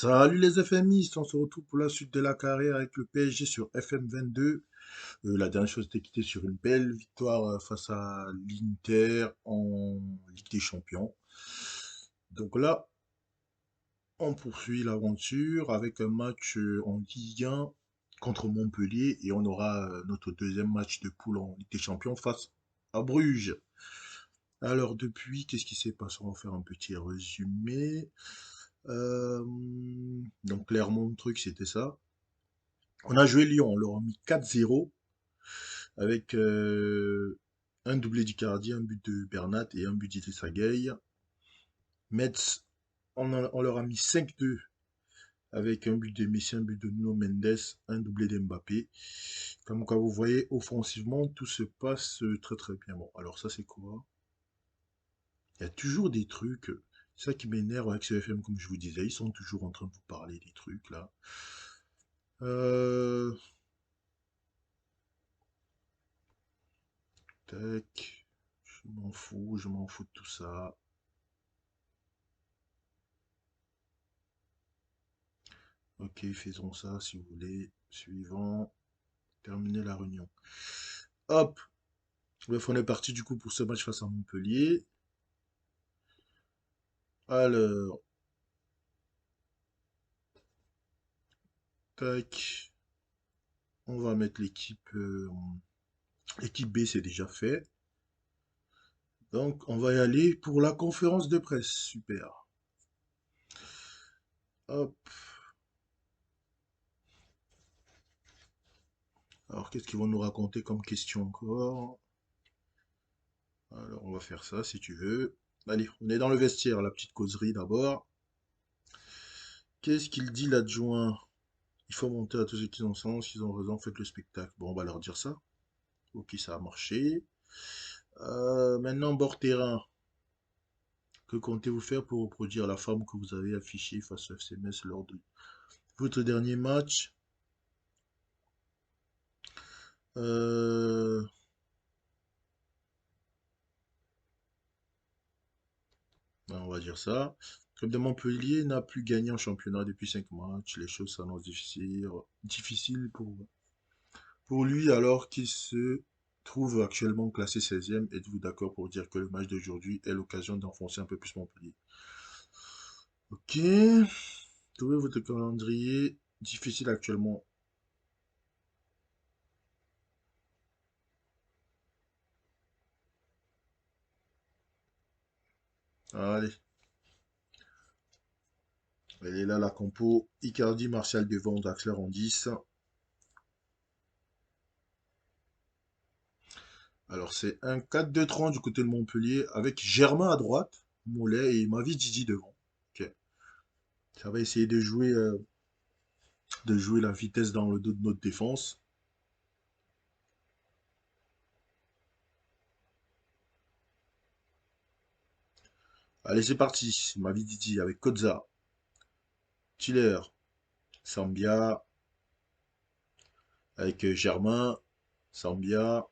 Salut les FMistes, on se retrouve pour la suite de la carrière avec le PSG sur FM22. La dernière chose c'était quitté sur une belle victoire face à l'Inter en Ligue des Champions. Donc là, on poursuit l'aventure avec un match en Ligue 1 contre Montpellier et on aura notre deuxième match de poule en Ligue des Champions face à Bruges. Alors depuis, qu'est-ce qui s'est passé? On va faire un petit résumé. Euh, donc clairement, le truc c'était ça. On a joué Lyon, on leur a mis 4-0 avec un doublé d'Icardi, un but de Bernat et un but d'Idrissa Gueye. Metz, on leur a mis 5-2 avec un but de Messi, un but de Nuno Mendes, un doublé d'Mbappé. Comme quoi vous voyez, offensivement, tout se passe très très bien. Bon, alors ça c'est quoi? Il y a toujours des trucs. C'est ça qui m'énerve avec ce FM, comme je vous disais. Ils sont toujours en train de vous parler des trucs là. Euh, Tac. Je m'en fous de tout ça. Ok, faisons ça si vous voulez. Suivant. Terminer la réunion. Hop. Bref, on est parti du coup pour ce match face à Montpellier. Alors, tac. On va mettre l'équipe. L'équipe B, c'est déjà fait. Donc, on va y aller pour la conférence de presse. Super. Hop. Alors, qu'est-ce qu'ils vont nous raconter comme question encore? Alors, on va faire ça si tu veux. Allez, on est dans le vestiaire, la petite causerie d'abord. Qu'est-ce qu'il dit l'adjoint? Il faut monter à tous ceux qui ont sens, ils ont raison, faites le spectacle. Bon, on va leur dire ça. Ok, ça a marché. Maintenant, bord terrain. Que comptez-vous faire pour reproduire la forme que vous avez affichée face au FCMS lors de votre dernier match? Euh, on va dire ça. Le club de Montpellier n'a plus gagné en championnat depuis 5 matchs. Les choses s'annoncent difficiles pour lui alors qu'il se trouve actuellement classé 16e. Êtes-vous d'accord pour dire que le match d'aujourd'hui est l'occasion d'enfoncer un peu plus Montpellier? Ok. Trouvez votre calendrier difficile actuellement. Allez, elle est là la compo. Icardi, Martial devant, Draxler en 10. Alors c'est un 4-2-3 du côté de Montpellier avec Germain à droite, Mollet et Mavi Didi devant. Ok. Ça va essayer de jouer la vitesse dans le dos de notre défense. Allez, c'est parti. Mavi Didi avec Kozza, Tiller, Sambia, avec Germain, Sambia,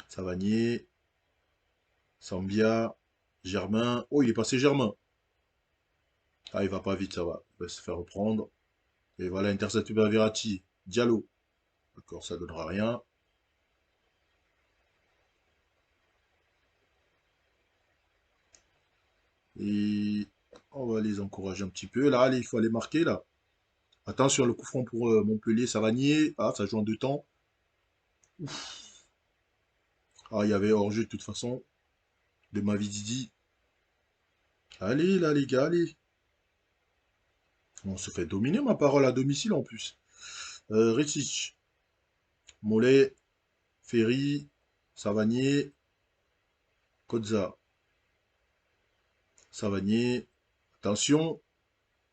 Savanier, Sambia, Germain. Oh, il est passé Germain. Ah, il va pas vite, ça va. Il va se faire reprendre. Et voilà, intercepté par Verratti. Diallo. D'accord, ça donnera rien. Et on va les encourager un petit peu. Là, allez, il faut aller marquer, là. Attention, le coup franc pour Montpellier, Savanier. Ah, ça joue en deux temps. Ah, il y avait hors-jeu de toute façon. De Mavididi. Allez, là, les gars, allez. On se fait dominer, ma parole, à domicile, en plus. Ritic. Mollet. Ferry. Savanier. Kozza. Savanier. Attention.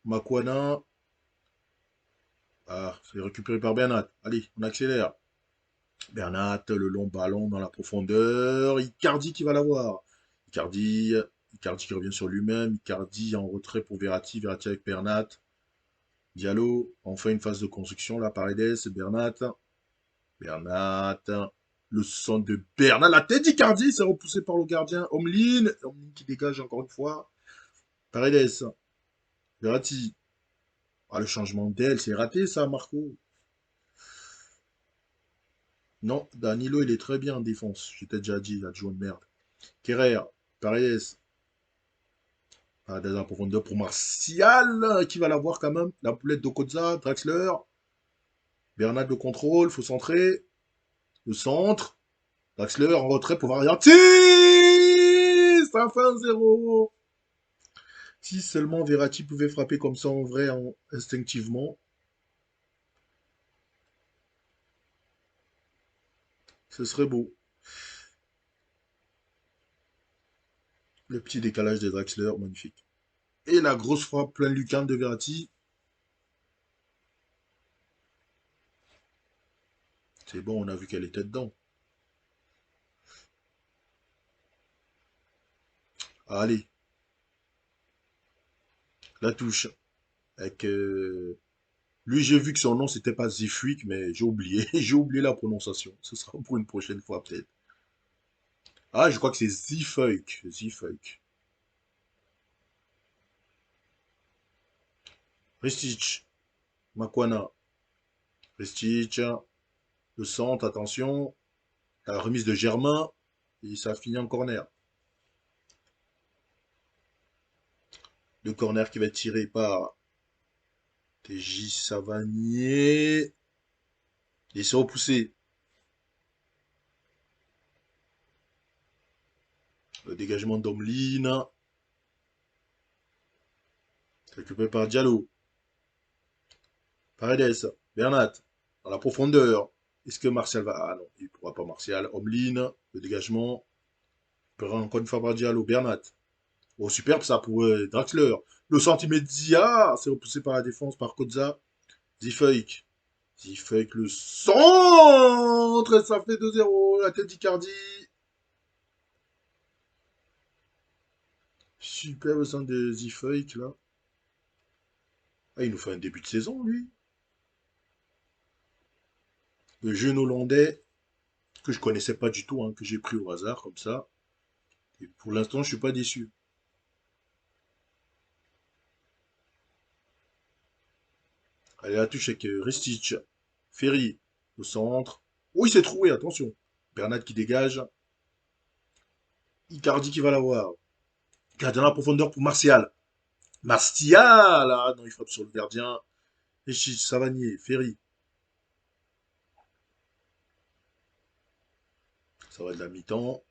Makwana. Ah, c'est récupéré par Bernat. Allez, on accélère. Bernat, le long ballon dans la profondeur. Icardi qui va l'avoir. Icardi, Icardi qui revient sur lui-même. Icardi en retrait pour Verratti. Verratti avec Bernat. Diallo, enfin une phase de construction là. Paredes, Bernat. Bernat. Le son de Bernat. La tête d'Icardi, c'est repoussé par le gardien. Omlin. Omlin qui dégage encore une fois. Paredes. Verratti. Ah, le changement d'aile, c'est raté ça, Marco. Non, Danilo, il est très bien en défense. Je t'ai déjà dit, adjoint de merde. Kerrer, Paredes. Ah, dans la profondeur pour Martial, qui va l'avoir quand même. La poulette de Kozza, Draxler. Bernat le contrôle, faut centrer. Le centre. Draxler en retrait pour Varianti. Ça fait 1-0. Si seulement Verratti pouvait frapper comme ça en vrai, instinctivement, ce serait beau. Le petit décalage de Draxler, magnifique. Et la grosse frappe plein lucarne de Verratti. C'est bon, on a vu qu'elle était dedans. Allez, la touche. Avec, lui, j'ai vu que son nom, c'était pas Zifuik, mais j'ai oublié. J'ai oublié la prononciation. Ce sera pour une prochaine fois, peut-être. Ah, je crois que c'est Zifuik. Zifuik. Ristich. Makwana. Ristich. Le centre, attention. La remise de Germain. Et ça finit en corner. Le corner qui va être tiré par TJ Savanier. Il s'est repoussé. Le dégagement d'Omlin. Récupéré par Diallo. Paredes. Bernat. Dans la profondeur. Est-ce que Martial va... Ah non, il ne pourra pas Martial. Omlin. Le dégagement. Récupéré encore une fois par Diallo. Bernat. Oh, superbe ça pour Draxler. Le centimètre c'est repoussé par la défense par Kozza. Zifeuk. Zifeuk, le centre. Ça fait 2-0. La tête d'Icardi. Superbe le centre de Zifeuk là. Ah, il nous fait un début de saison, lui. Le jeune Hollandais, que je connaissais pas du tout, hein, que j'ai pris au hasard, comme ça. Et pour l'instant, je suis pas déçu. Allez, la touche avec Ristich. Ferry, au centre. Oh, il s'est trouvé, attention. Bernat qui dégage. Icardi qui va l'avoir. Gardien à la profondeur pour Martial. Martial! Ah non, il frappe sur le gardien. Ristich, Savanier, Ferry. Ça va de la mi-temps.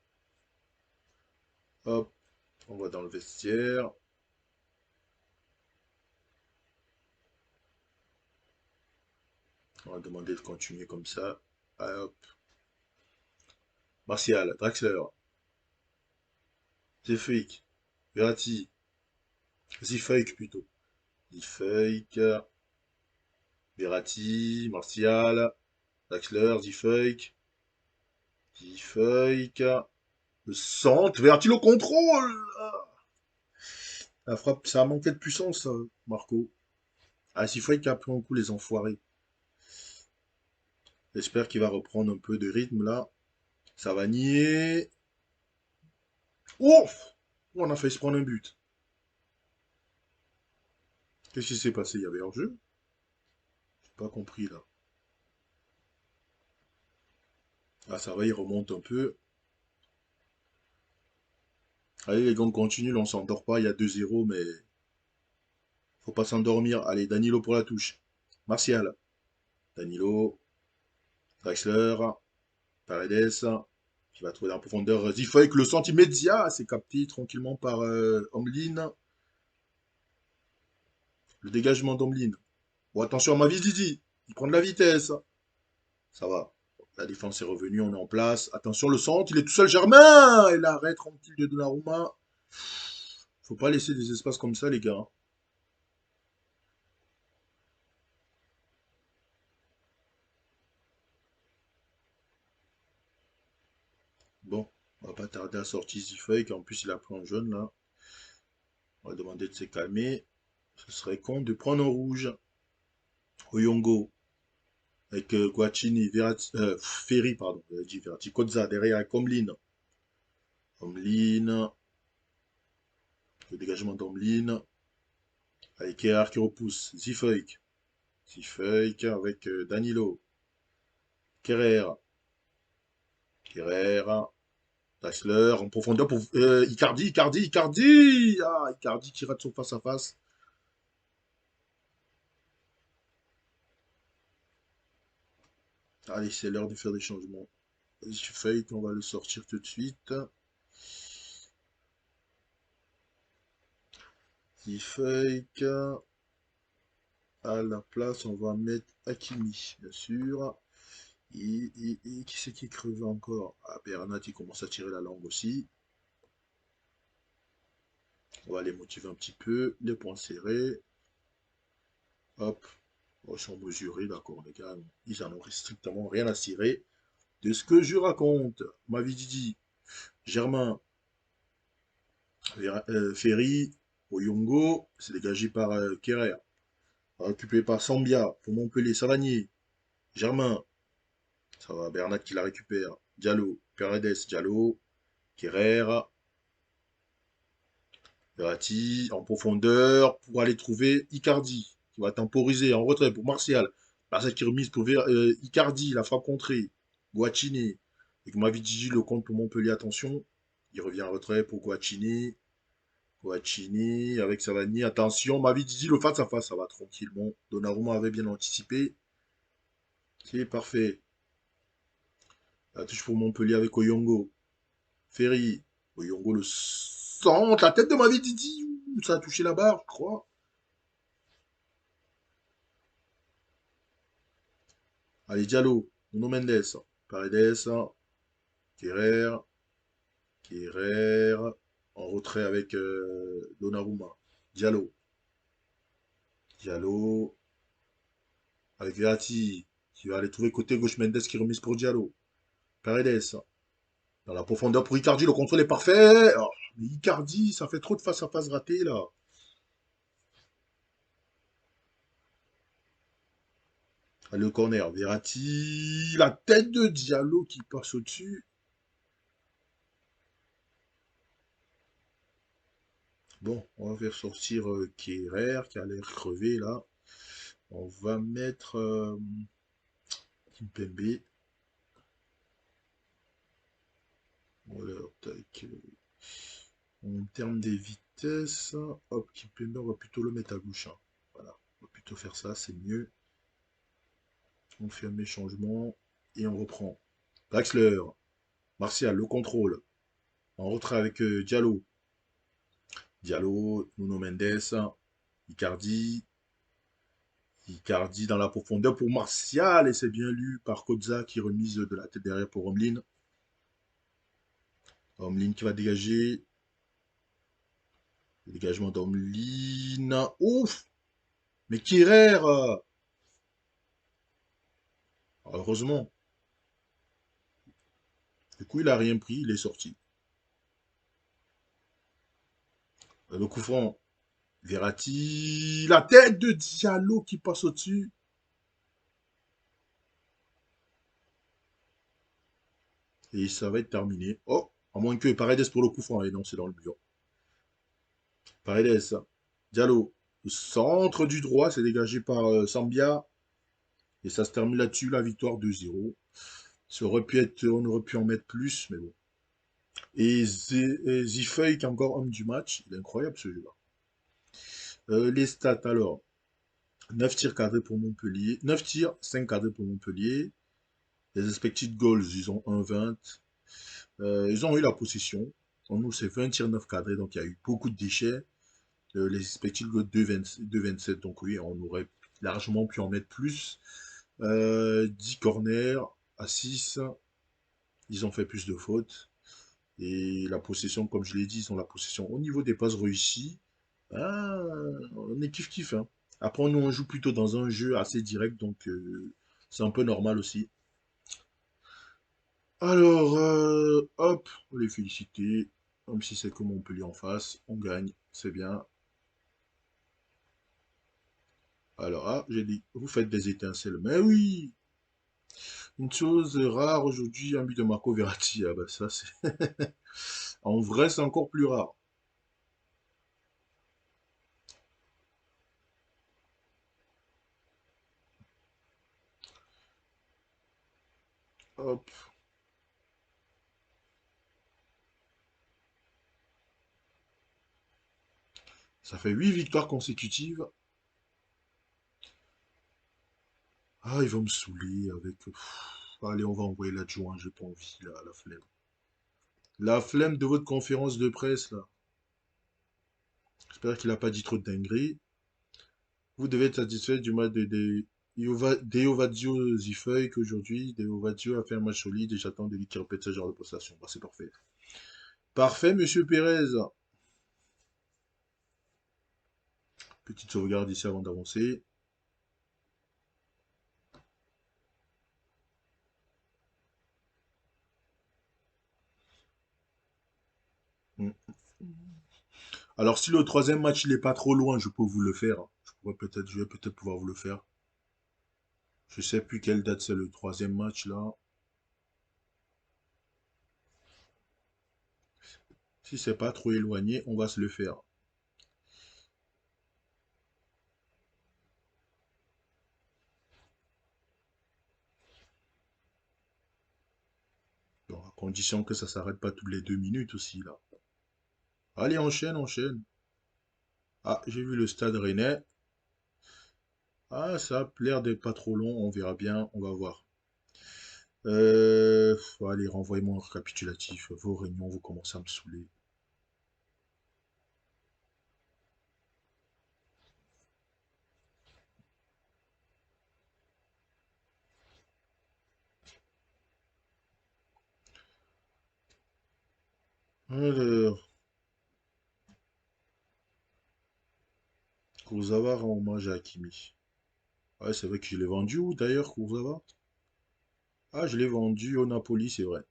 Hop, on va dans le vestiaire. On va demander de continuer comme ça. Ah, hop. Martial, Draxler, Zefik, Verratti, Zifeuk plutôt. Zifeuk, Verratti, Martial, Draxler, Zifeuk, Zifeuk, le centre, Verratti le contrôle. La frappe, ça a manqué de puissance, Marco. Ah, Zifeuk a pris un coup les enfoirés. J'espère qu'il va reprendre un peu de rythme là. Savanier. Ouf! On a failli se prendre un but. Qu'est-ce qui s'est passé? Il y avait hors-jeu? J'ai pas compris là. Ah, ça va, il remonte un peu. Allez, les gars, on continue, là, on s'endort pas. Il y a 2-0, mais faut pas s'endormir. Allez, Danilo pour la touche. Martial. Danilo. Draxler. Paredes. Qui va trouver dans la profondeur. Zifeuk, le centimètre. C'est capté tranquillement par Omlin. Le dégagement d'Omlin. Bon, attention à ma Didi. Il prend de la vitesse. Ça va. La défense est revenue, on est en place. Attention, le centre, il est tout seul, Germain. Et l'arrêt tranquille de Donnarumma. Faut pas laisser des espaces comme ça, les gars. Bon, on va pas tarder à sortir Zifeuk. En plus, il a pris un jaune, là. On va demander de se calmer. Ce serait con de prendre un rouge. Oyongo. Avec Guacchini, Ferry, pardon. J'ai dit Verratti. Kozza derrière avec Omlin. Omlin. Le dégagement d'Omlin. Avec Kerr qui repousse. Zifeuk. Zifeuk avec Danilo. Kerrer. Kerrer. Draxler en profondeur pour Icardi, Icardi, Icardi. Ah, Icardi qui rate son face-à-face. Allez, c'est l'heure de faire des changements. Zifeuk, on va le sortir tout de suite. Zifeuk. À la place, on va mettre Hakimi, bien sûr. Et qui c'est qui est crevé encore? Ah, Bernat, il commence à tirer la langue aussi. On va les motiver un petit peu. Les points serrés. Hop. Oh, ils sont mesurés, d'accord, les gars. Ils en ont strictement rien à cirer de ce que je raconte. Mavididi, Germain, Ferry, Oyongo, c'est dégagé par Kerrer. Récupéré par Sambia pour Montpellier. Savanier, Germain, ça va, Bernat qui la récupère. Diallo, Paredes, Diallo, Kerrer, Verratti en profondeur pour aller trouver Icardi, qui va temporiser en retrait pour Martial. Martial qui remise pour Icardi, la frappe contrée. Guacini. Et que Mavididi le compte pour Montpellier, attention. Il revient en retrait pour Guacini. Guacini avec Savani, attention. Mavididi le face à face, ça va tranquillement. Donnarumma avait bien anticipé. C'est parfait. La touche pour Montpellier avec Oyongo. Ferry. Oyongo le centre, la tête de Mavididi. Ça a touché la barre, je crois. Allez, Diallo, Nuno Mendes, Paredes, Kerrer, Kerrer, en retrait avec Donnarumma. Diallo, Diallo, avec Verratti, qui va aller trouver côté gauche Mendes qui remise pour Diallo. Paredes, dans la profondeur pour Icardi, le contrôle est parfait. Oh, mais Icardi, ça fait trop de face-à-face raté là. Allez, le corner, Verratti, la tête de Diallo qui passe au-dessus. Bon, on va faire sortir Kerrer qui a l'air crevé là. On va mettre Kimpembe. Voilà, tac. En termes des vitesses, hop, Kimpembe, on va plutôt le mettre à gauche, hein. Voilà, on va plutôt faire ça, c'est mieux. On fait un mes changements et on reprend. Draxler, Martial, le contrôle. En retrait avec Diallo. Diallo, Nuno Mendes, Icardi. Icardi dans la profondeur pour Martial et c'est bien lu par Kozza qui remise de la tête derrière pour Omlin. Omlin qui va dégager. Le dégagement d'Omlin. Ouf! Mais Kerrer! Heureusement. Du coup, il a rien pris, il est sorti. Le coup franc. Verratti. La tête de Diallo qui passe au-dessus. Et ça va être terminé. Oh! À moins que Paredes pour le coup franc. Et non, c'est dans le mur. Paredes. Diallo. Le centre du droit, c'est dégagé par Sambia. Et ça se termine là-dessus, la victoire 2-0. Ça aurait pu être, on aurait pu en mettre plus, mais bon. Et Zifei, qui est encore homme du match, il est incroyable celui-là. Les stats alors, 9 tirs cadrés pour Montpellier, 9 tirs, 5 cadrés pour Montpellier. Les expected goals, ils ont 1,20. Ils ont eu la possession. En nous, c'est 20 tirs, 9 cadrés, donc il y a eu beaucoup de déchets. Les expected goals 2,27, donc oui, on aurait largement pu en mettre plus. 10 corners à 6, ils ont fait plus de fautes. Et la possession, comme je l'ai dit, ils ont la possession au niveau des passes réussies. Ah, on est kiff-kiff, hein. Après, nous, on joue plutôt dans un jeu assez direct, donc c'est un peu normal aussi. Alors, hop, on les féliciter. Même si c'est comme Montpellier en face, on gagne, c'est bien. Alors, ah, j'ai dit, vous faites des étincelles. Mais oui, une chose rare aujourd'hui, un but de Marco Verratti. Ah bah ça, c'est... En vrai, c'est encore plus rare. Hop. Ça fait 8 victoires consécutives. Ah, il va me saouler avec... Allez, on va envoyer l'adjoint, j'ai pas envie, là, la flemme. La flemme de votre conférence de presse, là. J'espère qu'il a pas dit trop de dingueries. Vous devez être satisfait du match de Deovadio Zifei qu'aujourd'hui, Deovadio a fait un match solide et j'attends de lui qu'il répète ce genre de prestation. Bah, c'est parfait. Parfait, monsieur Pérez. Petite sauvegarde ici avant d'avancer. Hmm. Alors, si le troisième match il est pas trop loin, je peux vous le faire. Je vais peut-être pouvoir vous le faire. Je sais plus quelle date c'est le troisième match là. Si c'est pas trop éloigné, on va se le faire. Bon, à condition que ça s'arrête pas toutes les 2 minutes aussi là. Allez, enchaîne, enchaîne. Ah, j'ai vu le stade rennais. Ah, ça a l'air d'être pas trop long, on verra bien, on va voir. Allez, renvoyez-moi un récapitulatif. Vos réunions, vous commencez à me saouler. Alors, Kurzawa rend hommage à Hakimi. Ouais, c'est vrai que je l'ai vendu où d'ailleurs, Kurzawa? Ah, je l'ai vendu au Napoli, c'est vrai.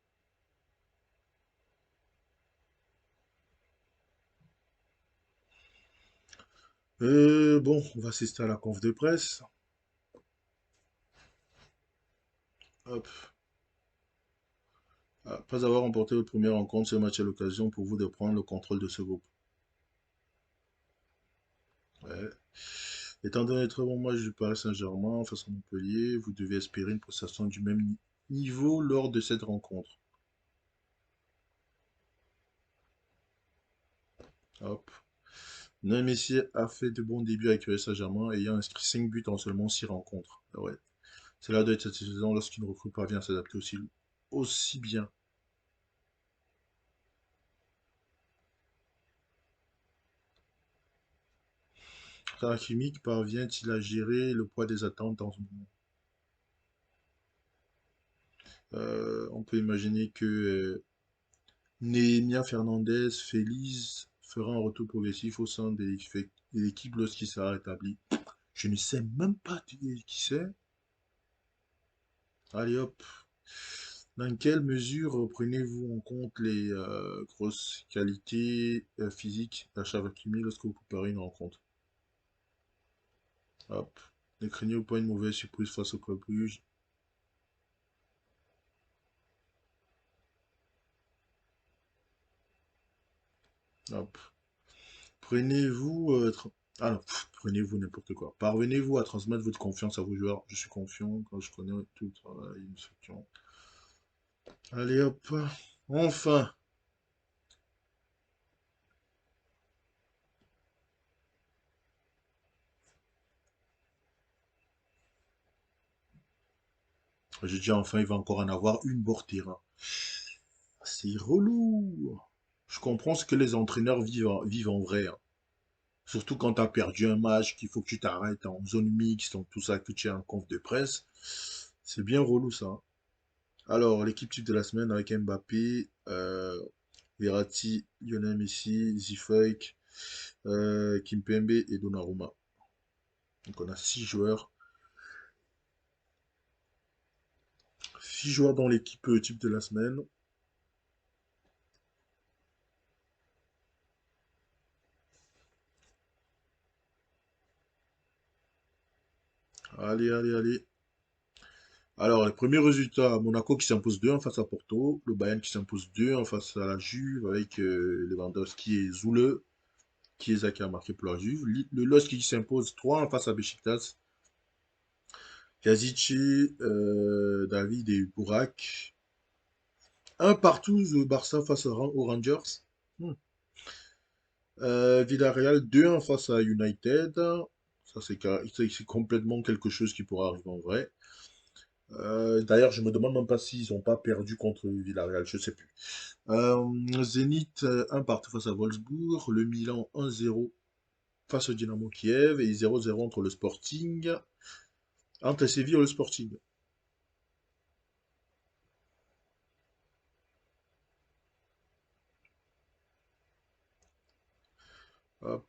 Bon, on va assister à la conf de presse. Hop. Après avoir remporté votre première rencontre, ce match est l'occasion pour vous de prendre le contrôle de ce groupe. Ouais. Étant donné le très bon match du Paris Saint-Germain face à Montpellier, vous devez espérer une prestation du même niveau lors de cette rencontre. Hop. Noël Messi a fait de bons débuts avec le Paris Saint-Germain, ayant inscrit 5 buts en seulement 6 rencontres. Ah ouais. Cela doit être satisfaisant lorsqu'une recrue parvient à s'adapter aussi bien. Hakimi parvient-il à gérer le poids des attentes dans ce moment? On peut imaginer que Nehemia Fernandez Feliz fera un retour progressif au sein de l'équipe lorsqu'il sera rétabli. Je ne sais même pas qui c'est. Allez hop. Dans quelle mesure prenez-vous en compte les grosses qualités physiques d'Achraf Hakimi lorsque vous préparez une rencontre? Hop. Ne craignez-vous pas une mauvaise surprise face au Club Brugge? Hop. Prenez-vous... prenez-vous n'importe quoi. Parvenez-vous à transmettre votre confiance à vos joueurs? Je suis confiant quand je connais tout le travail, une section. Allez hop. Enfin. J'ai dit enfin, il va encore en avoir une bord terrain. C'est relou. Je comprends ce que les entraîneurs vivent en vrai, hein. Surtout quand tu as perdu un match, qu'il faut que tu t'arrêtes en zone mixte, donc tout ça, que tu es en conf de presse. C'est bien relou ça, hein. Alors, l'équipe type de la semaine avec Mbappé, Verratti, Lionel Messi, Zifek, Kimpembe et Donnarumma. Donc on a 6 joueurs. 6 joueurs dans l'équipe type de la semaine. Allez, allez, allez. Alors, les premiers résultats, Monaco qui s'impose 2-1 face à Porto, le Bayern qui s'impose 2-1 face à la Juve avec Lewandowski et Zoule, Chiesa qui a marqué pour la Juve, le LOSC qui s'impose 3-1 face à Besiktas, Kazici, David et Burak. Un partout, le Barça face aux Rangers. Hmm. Villarreal 2-1 face à United. Ça, c'est complètement quelque chose qui pourra arriver en vrai. D'ailleurs, je me demande même pas s'ils n'ont pas perdu contre Villarreal, je sais plus. Zénith 1 partout face à Wolfsburg. Le Milan 1-0 face au Dynamo Kiev. Et 0-0 entre le Sporting. Entre Séville et le Sporting. Hop,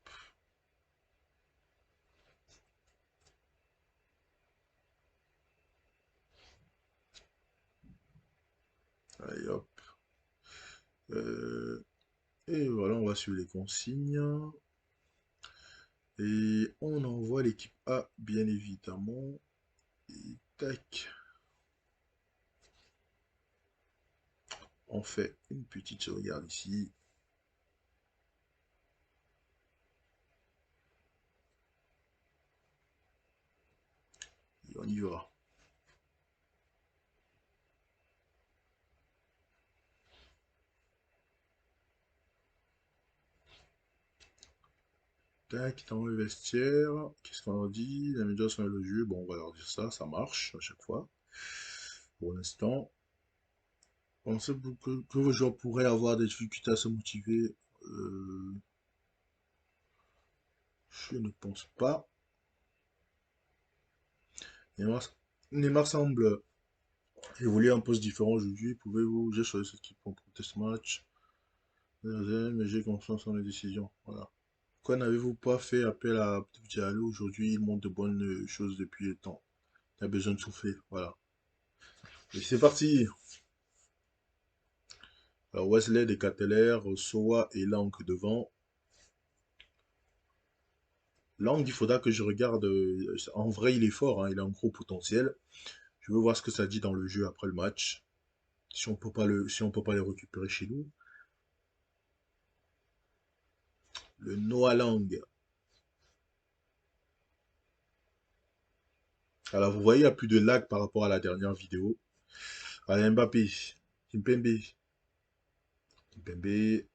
allez hop. Euh, et voilà, on va suivre les consignes. Et on envoie l'équipe A, bien évidemment. Et tac, on fait une petite sauvegarde ici. Et on y va. Tac, dans le vestiaire. Qu'est-ce qu'on leur dit? La médias sont élogieux. Bon, on va leur dire ça, ça marche à chaque fois. Pour l'instant. On sait que vos joueurs pourraient avoir des difficultés à se motiver. Euh, je ne pense pas. Neymar, Neymar semble évoluer un poste différent aujourd'hui. Pouvez-vous, j'ai choisi cette équipe pour test match. Mais j'ai confiance en les décisions. Voilà. Pourquoi n'avez-vous pas fait appel à Abdou Diallo aujourd'hui? Il montre de bonnes choses depuis le temps. Il a besoin de souffler. Voilà. Et c'est parti. Alors Wesley, Decateler, Soa et Lang devant. Lang, il faudra que je regarde. En vrai, il est fort, hein, il a un gros potentiel. Je veux voir ce que ça dit dans le jeu après le match. Si on peut pas les récupérer chez nous. Le Noah Lang. Alors vous voyez, il n'y a plus de lag par rapport à la dernière vidéo. Allez, Mbappé. Kimpembe. Kimpembe.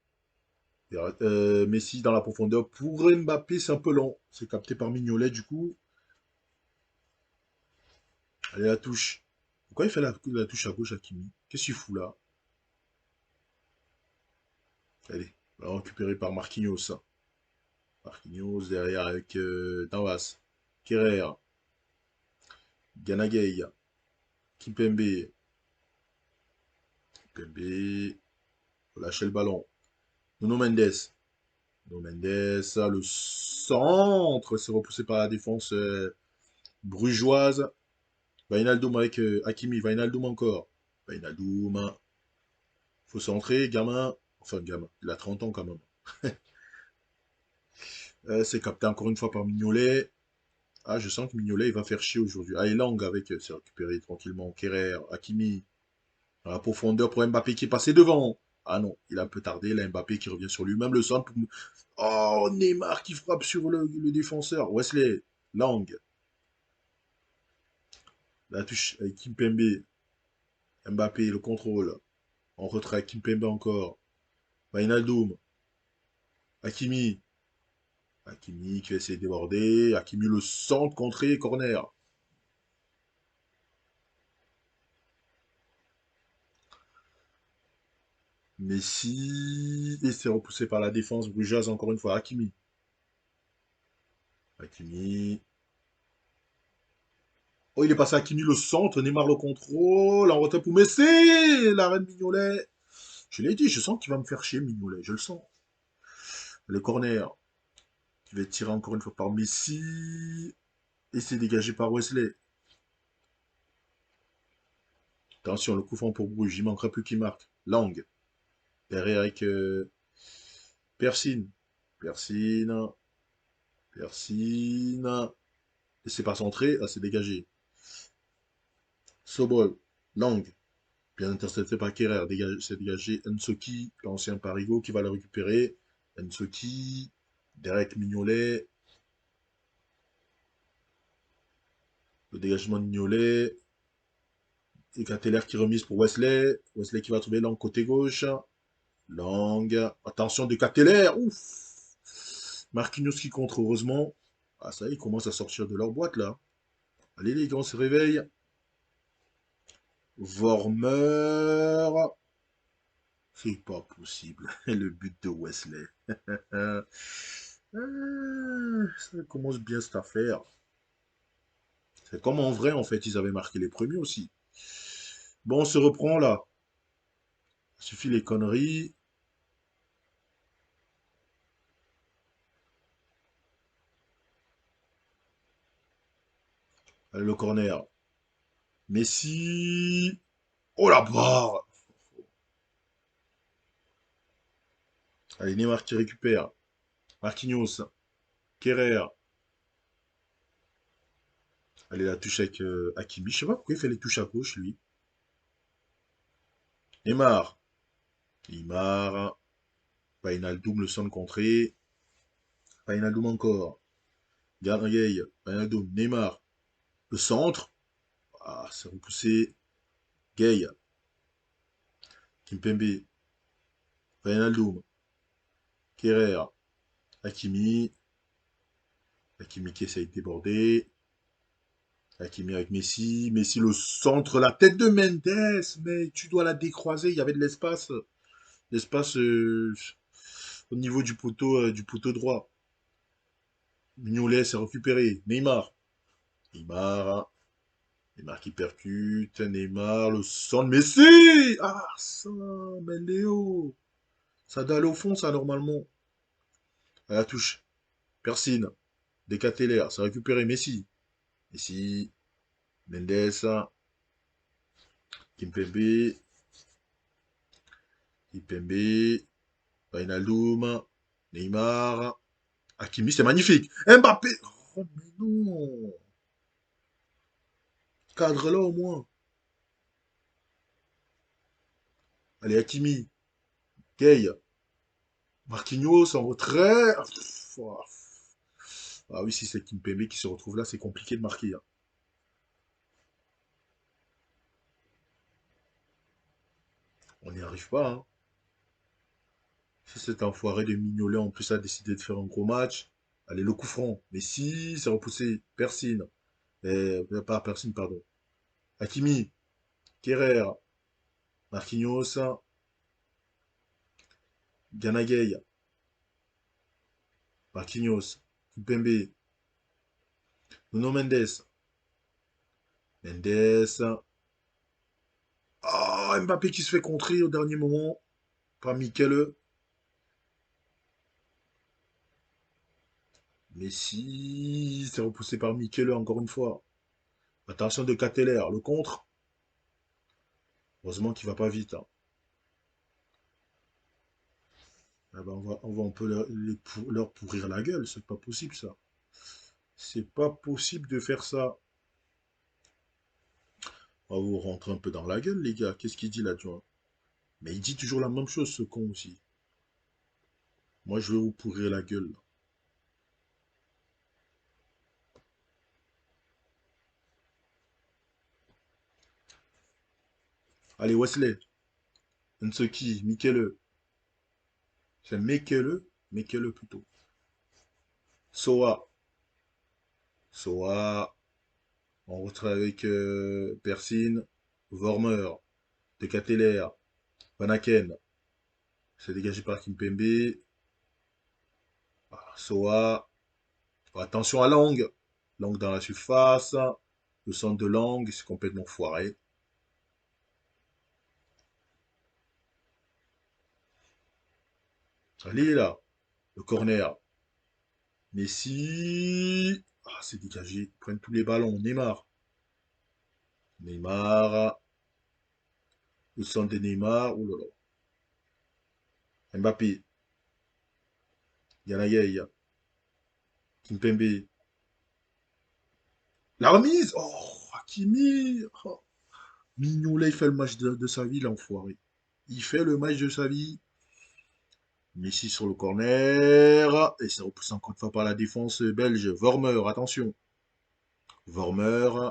Messi dans la profondeur. Pour Mbappé, c'est un peu long. C'est capté par Mignolet du coup. Allez, la touche. Pourquoi il fait la touche à gauche à Kimi? Qu'est-ce qu'il fout là? Allez, récupéré par Marquinhos. Marquinhos derrière avec Navas. Kerrer. Ganagay. Kimpembe. Kimpembe. Lâcher le ballon. Nuno Mendes. Nuno Mendes. Le centre. C'est repoussé par la défense brugeoise. Wijnaldum avec Hakimi. Wijnaldum encore. Wijnaldum. Faut centrer, gamin. Enfin, gamin. Il a 30 ans quand même. C'est capté encore une fois par Mignolet. Ah, je sens que Mignolet, il va faire chier aujourd'hui. Ah, et Lang avec, c'est récupéré tranquillement. Kerrer, Hakimi. Dans la profondeur pour Mbappé qui est passé devant. Ah non, il a un peu tardé. Là, Mbappé qui revient sur lui-même le centre. Oh, Neymar qui frappe sur le défenseur. Wesley, Lang. La touche avec Kimpembe. Mbappé, le contrôle. En retrait avec Kimpembe encore. Wijnaldum. Hakimi. Hakimi qui va essayer de déborder. Hakimi le centre, contré, corner. Messi. Et c'est repoussé par la défense brugeoise encore une fois. Hakimi. Hakimi. Oh, il est passé à Hakimi le centre. Neymar le contrôle. En retrait pour Messi. La reine Mignolet. Je l'ai dit, je sens qu'il va me faire chier Mignolet. Je le sens. Le corner. Qui va être tiré encore une fois par Messi. Et c'est dégagé par Wesley. Attention, le coup franc pour Bruges. Il manquerait plus qu'il marque. Lang. Derrière avec Persine. Persine. Persine. Et c'est pas centré. Ah, c'est dégagé. Sobol. Lang. Bien intercepté par Kerrer. C'est dégagé. Ensoki, l'ancien Parigo, qui va le récupérer. Ensoki. Derek Mignolet. Le dégagement de Mignolet. Et Cateller qui remise pour Wesley. Wesley qui va trouver Lang côté gauche. Lang. Attention de Cateller. Ouf. Marquinhos qui contre, heureusement. Ah, ça y est, ils commencent à sortir de leur boîte, là. Allez, les gars, on se réveille. Vormer. C'est pas possible. Le but de Wesley. Ça commence bien cette affaire. C'est comme en vrai, en fait, ils avaient marqué les premiers aussi. Bon, on se reprend là. Il suffit les conneries. Allez, le corner. Messi. Oh la barre. Allez, Neymar qui récupère. Marquinhos. Kerrer. Allez, la touche avec Hakimi. Je sais pas pourquoi il fait les touches à gauche, lui. Neymar. Neymar. Wijnaldum, le centre contré. Wijnaldum encore. Gay. Wijnaldum. Neymar. Le centre. Ah, c'est repoussé. Gay. Kimpembe. Wijnaldum. Kerrer. Hakimi. Hakimi qui essaye de déborder. Hakimi avec Messi. Messi le centre. La tête de Mendes. Mais tu dois la décroiser. Il y avait de l'espace. L'espace au niveau du poteau droit. Mignolet s'est récupéré. Neymar. Neymar. Neymar qui percute. Neymar, le centre. Messi. Ah, ça. Mais Léo. Ça doit aller au fond, ça, normalement. À la touche. Persine. Decateler. C'est récupéré. Messi. Messi. Mendes. Kimpembe. Kimpembe. Wijnaldum. Neymar. Hakimi, c'est magnifique. Mbappé. Oh, mais non. Cadre-là au moins. Allez, Hakimi. Gay. Marquinhos en retrait. Ah oui, si c'est Kimpembe qui se retrouve là, c'est compliqué de marquer, hein. On n'y arrive pas, hein. Si cet enfoiré de Mignolet en plus a décidé de faire un gros match, allez, le coup franc. Mais si, c'est repoussé. Persine. Pas Persine, pardon. Hakimi. Kerrer. Marquinhos. Ganagay. Marquinhos. Kimpembe. Nuno Mendes. Mendes. Ah, Mbappé qui se fait contrer au dernier moment par Michele. Messi, c'est repoussé par Michele encore une fois. Attention de Cateller, le contre. Heureusement qu'il va pas vite, hein. Ah ben, on peut leur pourrir la gueule, c'est pas possible ça. C'est pas possible de faire ça. On va vous rentrer un peu dans la gueule, les gars. Qu'est-ce qu'il dit l'adjoint? Mais il dit toujours la même chose, ce con aussi. Moi, je vais vous pourrir la gueule, là. Allez, Wesley, Nsoki, Michele. C'est Mekele, Mekele plutôt. Soa, Soa. On retrouve avec Persine, Vormer, Decateler, Van Aken. C'est dégagé par Kimpembe. Soa. Attention à Lang. Lang dans la surface. Le centre de Lang, c'est complètement foiré. Allez là. Le corner. Messi. Ah, c'est dégagé. Ils prennent tous les ballons. Neymar. Neymar. Le centre de Neymar. Oh là là. Mbappé. Yanagay. Kimpembe. La remise. Oh, Hakimi. Oh. Mignolet, il fait le match de sa vie, l'enfoiré. Il fait le match de sa vie. Messi sur le corner. Et c'est repoussé encore une fois par la défense belge. Vormer, attention. Vormer.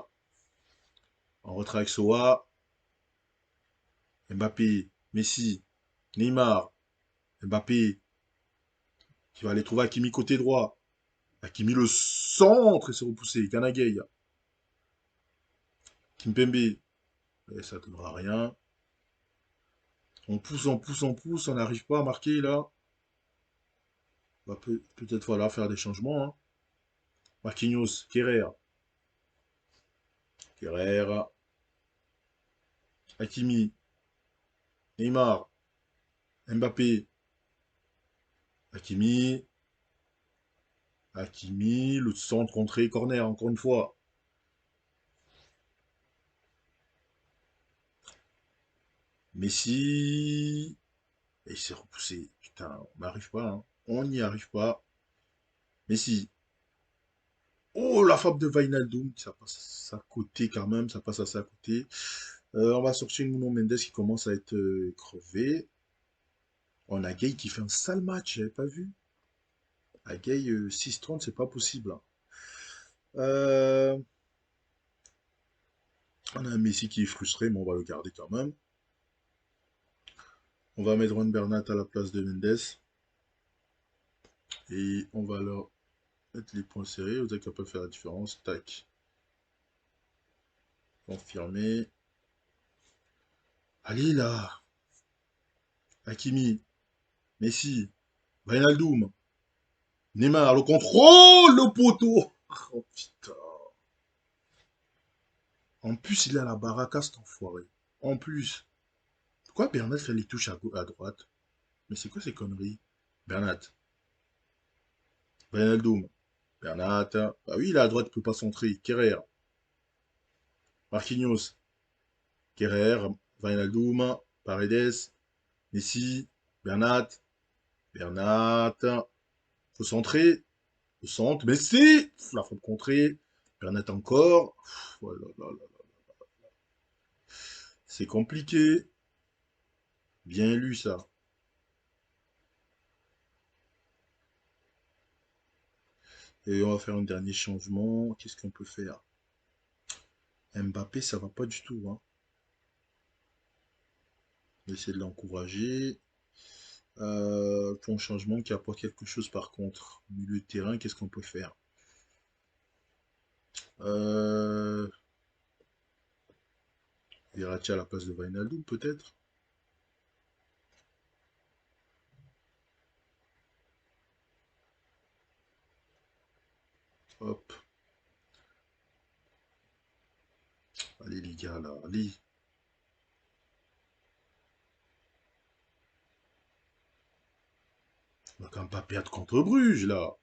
En retrait avec Soa. Mbappé. Messi. Neymar. Mbappé. Qui va aller trouver Hakimi côté droit. Hakimi le centre et se repousser. Kanagay. Kimpembe. Et ça ne donnera rien. On pousse, on pousse, on pousse. On n'arrive pas à marquer là. On va peut-être falloir faire des changements. Hein. Marquinhos. Kerrer. Kerrer. Hakimi. Neymar. Mbappé. Hakimi. Hakimi. Le centre entrée. Corner encore une fois. Messi. Et il s'est repoussé. Putain, on n'arrive pas. Hein. On n'y arrive pas. Messi. Oh, la frappe de Wijnaldum. Ça passe à côté quand même. Ça passe assez à côté. On va sortir Nuno Mendes qui commence à être crevé. On a Gay qui fait un sale match. J'avais pas vu. À Gay 6-30, c'est pas possible. Hein. Euh, on a un Messi qui est frustré, mais on va le garder quand même. On va mettre Juan Bernat à la place de Mendes. Et on va leur mettre les points serrés. Vous êtes capable de faire la différence. Tac. Confirmé. Allez là. Hakimi. Messi. Wijnaldum. Neymar. Le contrôle. Le poteau. Oh putain. En plus, il a la baraka, cet enfoiré. En plus. Pourquoi Bernat fait les touches à droite? Mais c'est quoi ces conneries? Bernat. Wijnaldum. Bernat. Bah oui, il est à droite, il peut pas centrer. Kerrer. Marquinhos. Kerrer. Wijnaldum. Paredes. Messi. Bernat. Bernat. Faut centrer. Faut centre. Messi. La faute contrée. Bernat encore. Oh là là là. C'est compliqué. Bien lu ça. Et on va faire un dernier changement. Qu'est-ce qu'on peut faire? Mbappé, ça va pas du tout. Hein. On va essayer de l'encourager. Pour un changement qui apporte quelque chose par contre. Milieu de terrain, qu'est-ce qu'on peut faire? euh... Verratti à la place de Wijnaldum, peut-être? Hop. Allez les gars, là. Allez. On va quand même pas perdre contre Bruges, là.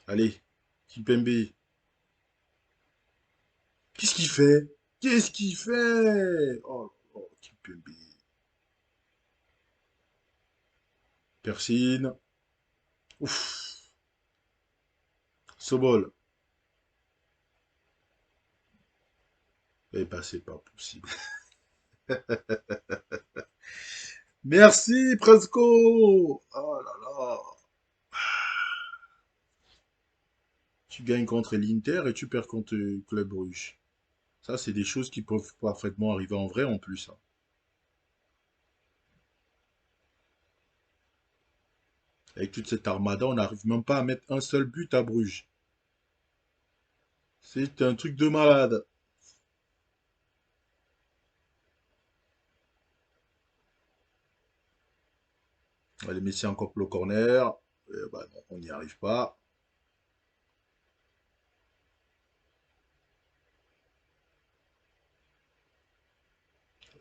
Allez. Kimpembe. Qu'est-ce qu'il fait? Qu'est-ce qu'il fait? Oh, oh, Kimpembe. Persine. Ouf. Sobol. Eh ben, c'est pas possible. Merci, Presco. Oh là là. Tu gagnes contre l'Inter et tu perds contre Club Brugge. Ça, c'est des choses qui peuvent parfaitement arriver en vrai en plus. Hein. Avec toute cette armada, on n'arrive même pas à mettre un seul but à Bruges. C'est un truc de malade. Allez, Messi encore le corner. Bah non, on n'y arrive pas.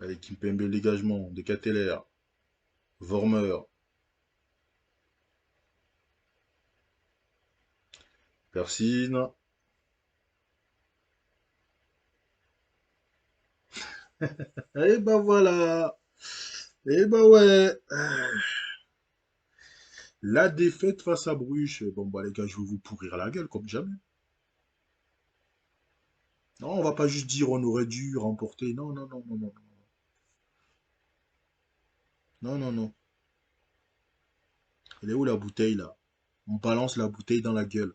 Allez, Kimpembe le dégagement. De Cateller. Vormer. Persine. Et bah voilà. Et bah ouais. La défaite face à Bruges. Bon bah les gars, je vais vous pourrir la gueule comme jamais. Non, on va pas juste dire on aurait dû remporter. Non, non, non, non, non. Non, non, non. Elle est où la bouteille là? On balance la bouteille dans la gueule.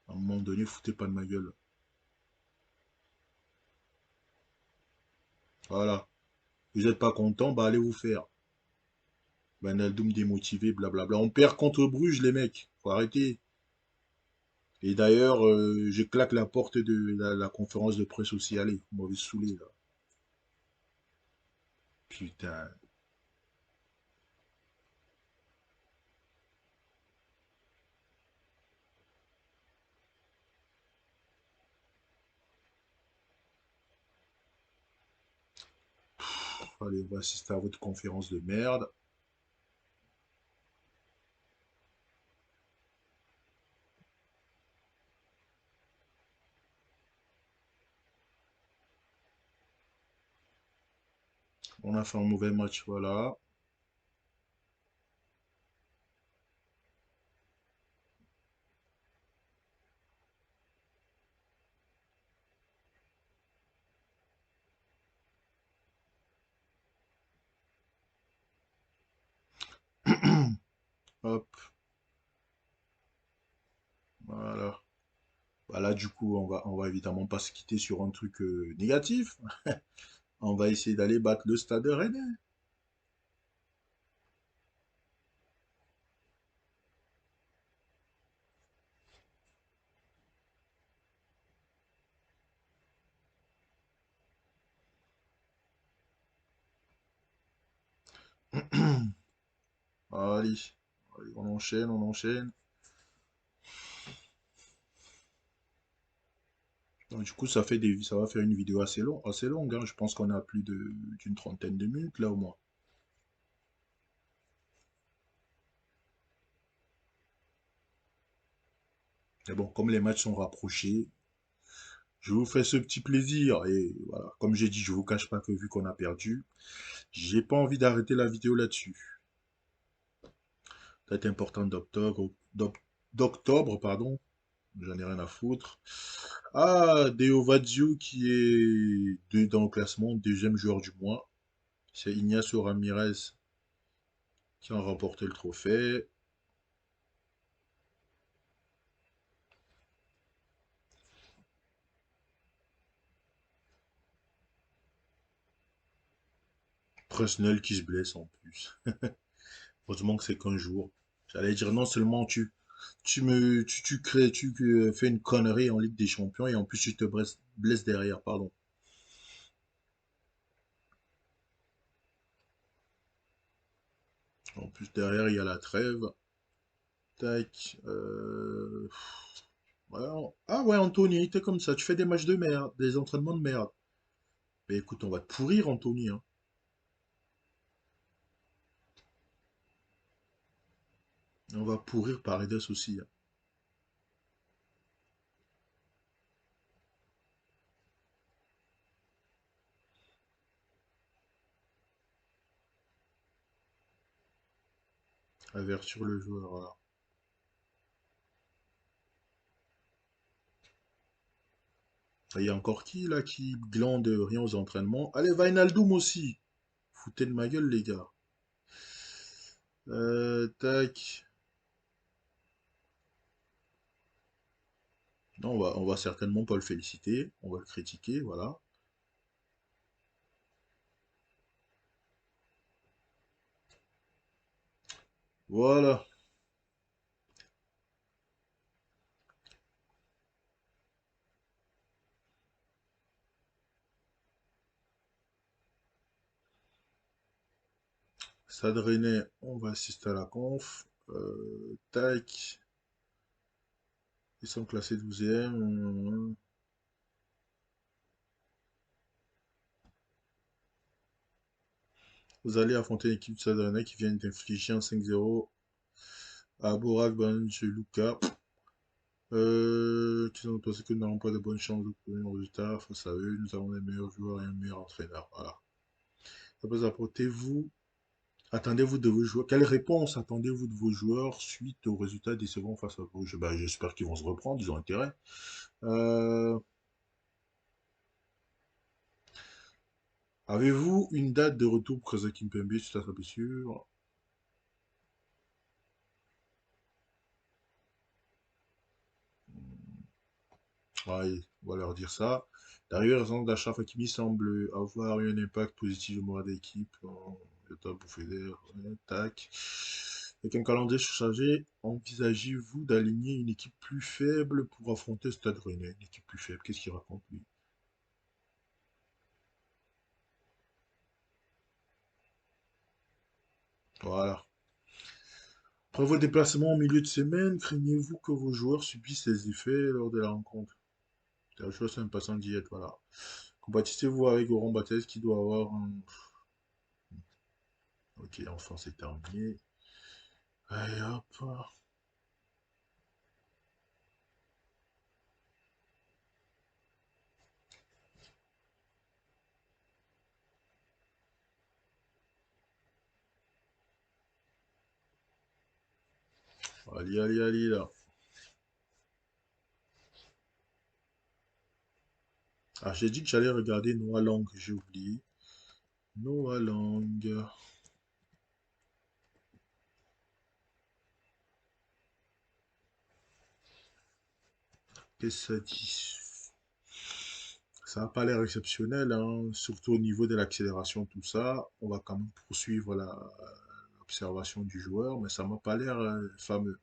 À un moment donné, foutez pas de ma gueule. Voilà. Vous n'êtes pas content, bah allez vous faire. Wijnaldum démotivé, blablabla. On perd contre Bruges, les mecs. Faut arrêter. Et d'ailleurs, je claque la porte de la conférence de presse aussi. Allez, mauvais saoulé, là. Putain. Allez, on va assister à votre conférence de merde. On a fait un mauvais match, voilà. Hop, voilà. Bah là, du coup, on va évidemment pas se quitter sur un truc négatif. On va essayer d'aller battre le Stade Rennais. Allez, allez, on enchaîne, on enchaîne. Donc, du coup, ça va faire une vidéo assez longue, hein. Je pense qu'on a plus d'une trentaine de minutes là au moins. Mais bon, comme les matchs sont rapprochés, je vous fais ce petit plaisir. Et voilà, comme j'ai dit, je vous cache pas que vu qu'on a perdu, j'ai pas envie d'arrêter la vidéo là-dessus. Date importante d'octobre, pardon. J'en ai rien à foutre. Ah, Deo Vazio qui est dans le classement, deuxième joueur du mois. C'est Ignacio Ramirez qui a remporté le trophée. Presnel qui se blesse en plus. Heureusement que c'est qu'un jour. J'allais dire non seulement tu fais une connerie en Ligue des Champions et en plus tu te blesses derrière, pardon. En plus derrière il y a la trêve. Tac. Ah ouais Anthony, t'es comme ça, tu fais des matchs de merde, des entraînements de merde. Mais écoute, on va te pourrir Anthony, hein. On va pourrir Paredes aussi, hein. Avertir le joueur, voilà. Et il y a encore qui là qui glande rien aux entraînements? Allez, Wijnaldum aussi. Foutez de ma gueule les gars. Tac. Non, on va certainement pas le féliciter, on va le critiquer, voilà. Voilà, Stade Rennais, on va assister à la conf. Tac, ils sont classés 12e. Vous allez affronter l'équipe de Stade Rennais qui vient d'infliger un 5-0 à Borak Banjaluka. Qui ont pensé que nous n'avons pas de bonnes chances d'obtenir un résultat face à eux. Nous avons les meilleurs joueurs et un meilleur entraîneur. Voilà. Après, apportez-vous. Attendez-vous de vos joueurs. Quelle réponse attendez-vous de vos joueurs suite aux résultats décevants face à vous? Ben, j'espère qu'ils vont se reprendre, ils ont intérêt. Euh, Avez-vous une date de retour pour Kazaki Kimpembe suite à sa blessure? Ouais, on va leur dire ça. L'arrivée récente d'Achraf Hakimi semble avoir eu un impact positif au moral d'équipe. Le top bouffé d'air, ouais, tac. Avec un calendrier chargé, envisagez-vous d'aligner une équipe plus faible pour affronter Stade Rennais? Une équipe plus faible, qu'est-ce qu'il raconte lui? Voilà. Après vos déplacements au milieu de semaine, craignez-vous que vos joueurs subissent les effets lors de la rencontre? C'est la chose, c'est un passant d'y être, voilà. Compatissez-vous avec Laurent Baptiste qui doit avoir un... Ok, enfin c'est terminé. Allez hop. Allez, allez, allez là. Ah, j'ai dit que j'allais regarder Noah Lang, j'ai oublié. Noah Lang. Qu'est-ce que ça dit? Ça n'a pas l'air exceptionnel, hein, surtout au niveau de l'accélération, tout ça. On va quand même poursuivre l'observation du joueur, mais ça m'a pas l'air fameux.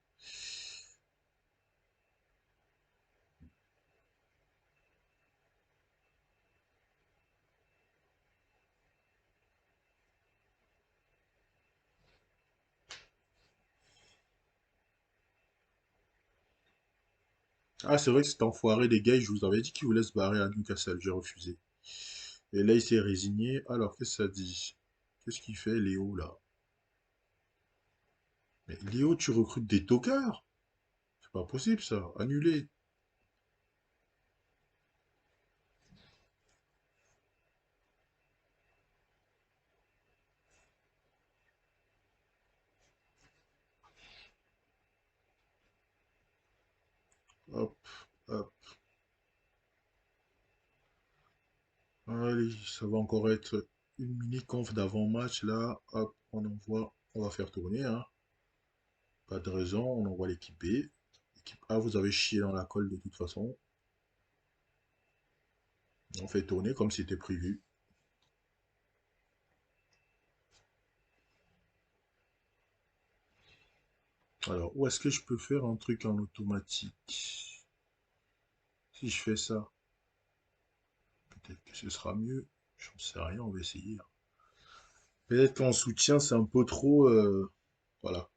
Ah, c'est vrai que cet enfoiré des gars, je vous avais dit qu'il voulait se barrer à Newcastle, j'ai refusé. Et là, il s'est résigné. Alors, qu'est-ce que ça dit? Qu'est-ce qu'il fait, Léo, là? Mais Léo, tu recrutes des tocards? C'est pas possible, ça. Annulé. Hop, hop. Allez, ça va encore être une mini-conf d'avant-match, là. Hop, on envoie. On va faire tourner, hein. Pas de raison, on envoie l'équipe B. L'équipe A, vous avez chié dans la colle de toute façon. On fait tourner comme c'était prévu. Alors, où est-ce que je peux faire un truc en automatique? Si je fais ça, peut-être que ce sera mieux. J'en sais rien, on va essayer, hein. Peut-être qu'en soutien, c'est un peu trop... voilà.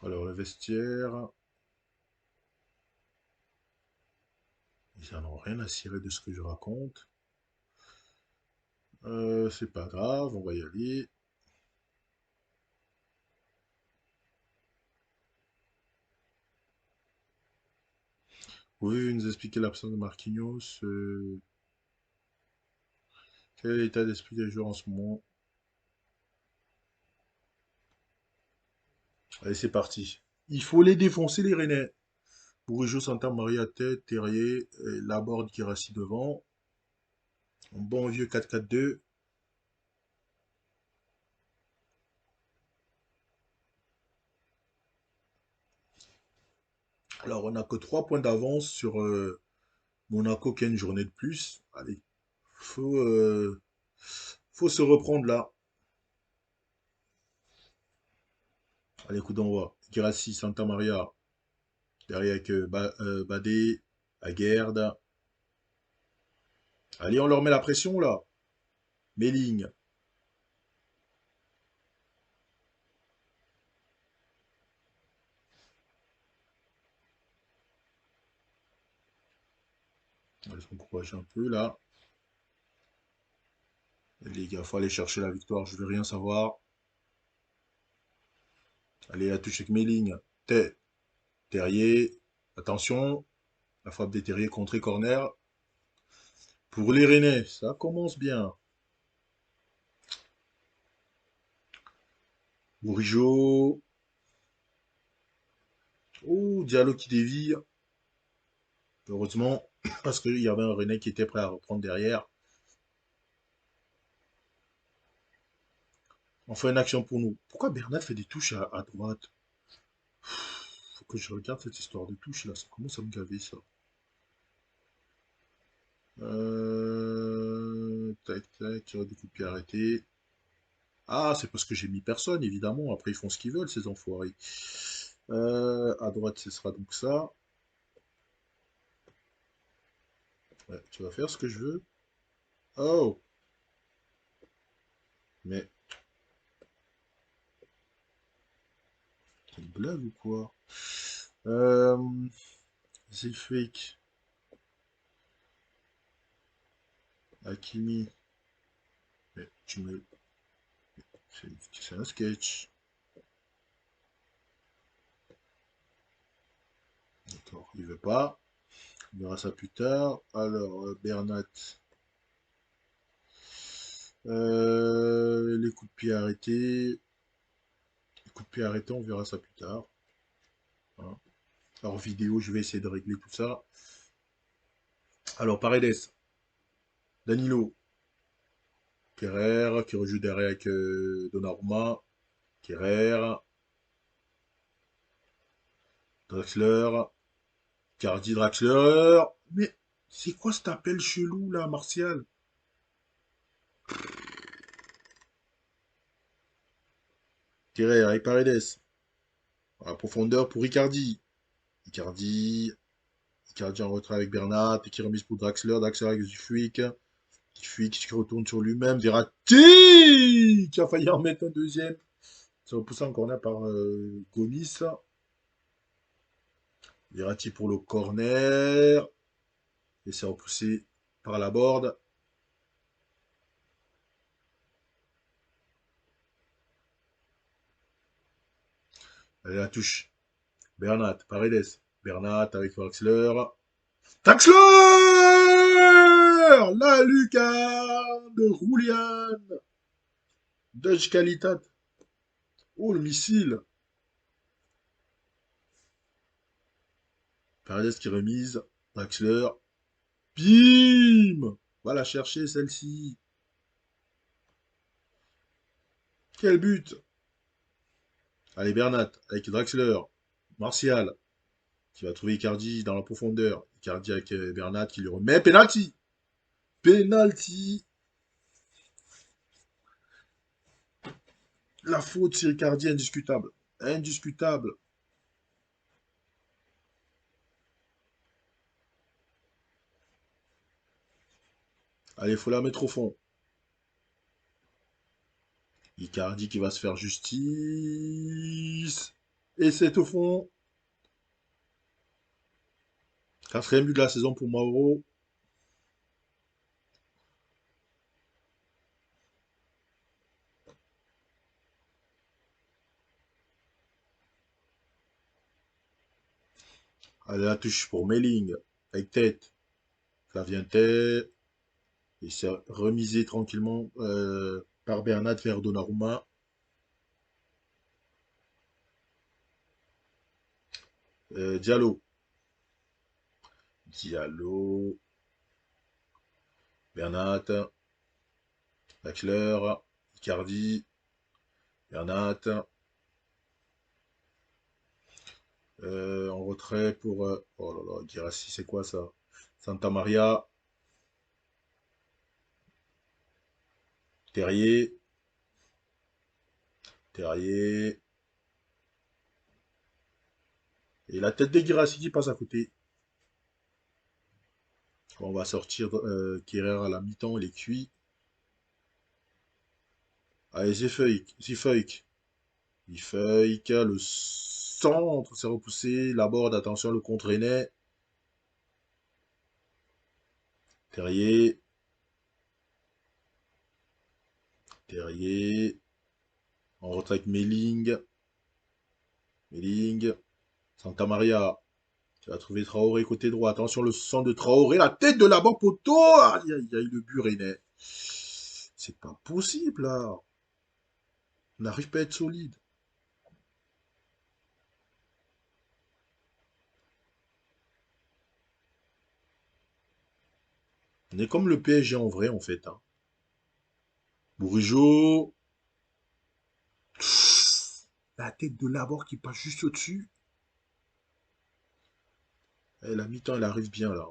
Alors, le vestiaire, ils n'en ont rien à cirer de ce que je raconte. C'est pas grave, on va y aller. Pouvez-vous nous expliquer l'absence de Marquinhos? Quel est l'état d'esprit des joueurs en ce moment? Allez, c'est parti. Il faut les défoncer, les Rennais. Bourigeau, Santa Maria, tête, Terrier, Laborde, Guirassy devant. Un bon vieux 4-4-2. Alors, on n'a que 3 points d'avance sur Monaco qui a une journée de plus. Allez, faut, euh, faut se reprendre là. Allez, coup d'envoi. Guirassy, Santa Maria. Derrière avec Badé, Aguerd. Allez, on leur met la pression là. Méling. On va les encourager un peu là. Les gars, faut aller chercher la victoire. Je veux rien savoir. Allez, la touche avec Méling. Terrier. Attention. La frappe des Terriers contrée corner. Pour les Rennais, ça commence bien. Bourigeau. Oh, Diallo qui dévie. Heureusement, parce qu'il y avait un René qui était prêt à reprendre derrière. On fait une action pour nous. Pourquoi Bernat fait des touches à droite? Faut que je regarde cette histoire de touches là. Ça commence à me gaver ça. Tac, tac, des coups de pied arrêtés. Ah, c'est parce que j'ai mis personne, évidemment. Après, ils font ce qu'ils veulent, ces enfoirés. À droite, ce sera donc ça. Ouais, tu vas faire ce que je veux. Oh, mais c'est une blague ou quoi? Euh, Zilfik, Hakimi. Mais tu me... c'est un sketch. D'accord, il veut pas. On verra ça plus tard. Alors, Bernat. Les coups de pied arrêtés. Les coups de pied arrêtés, on verra ça plus tard. Hein. Alors, vidéo, je vais essayer de régler tout ça. Alors, Paredes. Danilo. Kerrer, qui rejoue derrière avec Donnarumma. Kerrer. Draxler. Cardi Draxler. Mais c'est quoi cet appel chelou là, Martial? Kerrer avec Paredes. À la profondeur pour Icardi. Icardi. Icardi en retrait avec Bernat. Et qui remise pour Draxler. Draxler avec Zufuik. Zufuik qui retourne sur lui-même. Verratti qui a failli en mettre un deuxième. C'est repoussé en corner par Gomis. Verratti pour le corner. Et c'est repoussé par la board. Allez, la touche. Bernat, Paredes. Bernat avec Draxler. Draxler! La lucarne de Julian. Dutch Qualitat. Oh, le missile. Paredes qui remise. Draxler. Bim! Va la chercher, celle-ci. Quel but! Allez, Bernat avec Draxler. Martial qui va trouver Icardi dans la profondeur. Icardi avec Bernat qui lui remet. Penalty! Penalty! La faute sur Icardi indiscutable. Indiscutable. Allez, il faut la mettre au fond. Icardi qui va se faire justice. Et c'est au fond. Quatrième but de la saison pour Mauro. Allez, la touche pour Melling. Avec tête. Flavien tête. Et c'est remisé tranquillement par Bernat vers Donnarumma. Diallo. Diallo. Bernat. Draxler. Icardi. Bernat. En retrait pour... oh là là, Guirassy, c'est quoi ça? Santa Maria. Terrier. Terrier. Et la tête de Guirassy qui passe à côté. On va sortir Kerrer à la mi-temps, il est cuit. Allez, Zifeuk. Zifeuk. Zifeuk, le centre s'est repoussé. La board, attention, le contre rennais. Terrier. Terrier. En retrait avec Melling. Melling. Santa Maria. Tu vas trouver Traoré côté droit. Attention, le centre de Traoré. La tête de la banque poteau. Aïe, aïe, aïe, le but rennais. C'est pas possible, là. On n'arrive pas à être solide. On est comme le PSG en vrai, en fait. Hein. Bourigeau. La tête de Laborde qui passe juste au-dessus. Et la mi-temps, elle arrive bien là.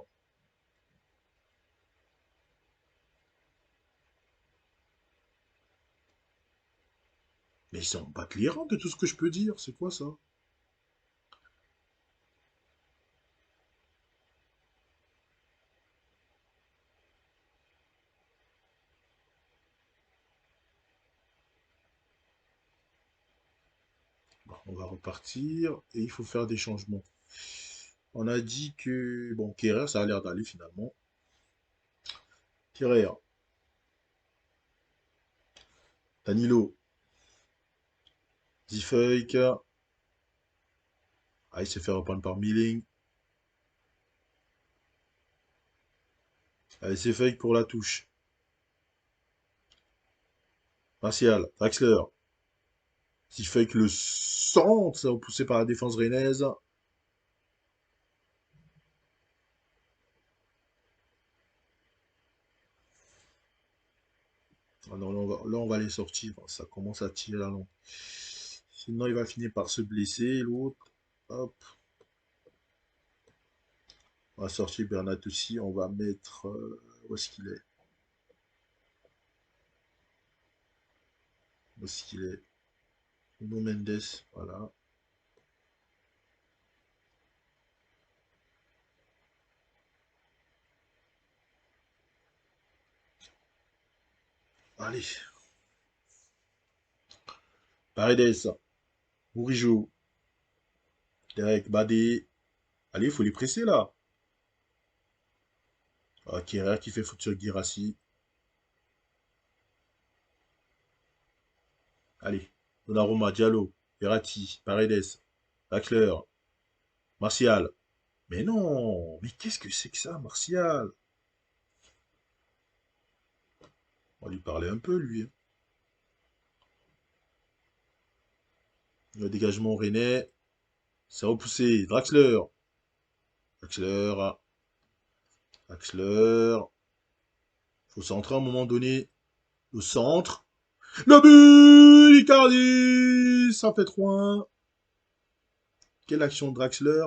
Mais ils s'en battent les reins de tout ce que je peux dire. C'est quoi ça? Bon, on va repartir et il faut faire des changements. On a dit que... Bon, Kerrer, ça a l'air d'aller finalement. Kerrer, Danilo, Zifeuk. Ah, il s'est fait reprendre par Milling. Allez, c'est fake pour la touche. Martial, Draxler. Zifeuk le centre, ça va poussé par la défense rennaise. Ah non, là, on va les sortir. Ça commence à tirer la langue. Sinon, il va finir par se blesser, l'autre. Hop. On va sortir Bernat aussi. On va mettre... où est-ce qu'il est? Où est-ce qu'il est? Nuno Mendes, voilà. Allez. Paredes, Bourigeau, Derek, Badé. Allez, il faut les presser là. Ah, Kerrer qui fait foutre sur Guirassi. Allez. Donnarumma, Diallo, Verratti, Paredes, Draxler, Martial. Mais non, mais qu'est-ce que c'est que ça, Martial? On va lui parler un peu, lui. Hein. Le dégagement rennais, c'est repoussé. Draxler, Draxler, Draxler. Faut centrer à un moment donné. Le centre. Le but Icardi. Ça fait 3-1. Quelle action de Draxler.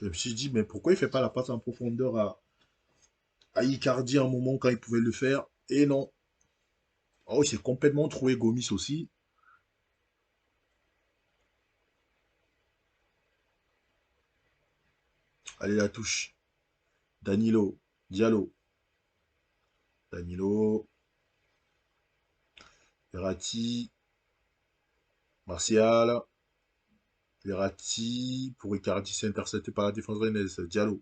Je me suis dit, mais pourquoi il fait pas la passe en profondeur à Icardi à un moment quand il pouvait le faire? Et non. Oh, il s'est complètement trouvé Gomis aussi. Allez, la touche. Danilo. Diallo. Danilo. Verratti. Martial. Verratti. Pour Icardi, c'est intercepté par la défense rennaise. Diallo.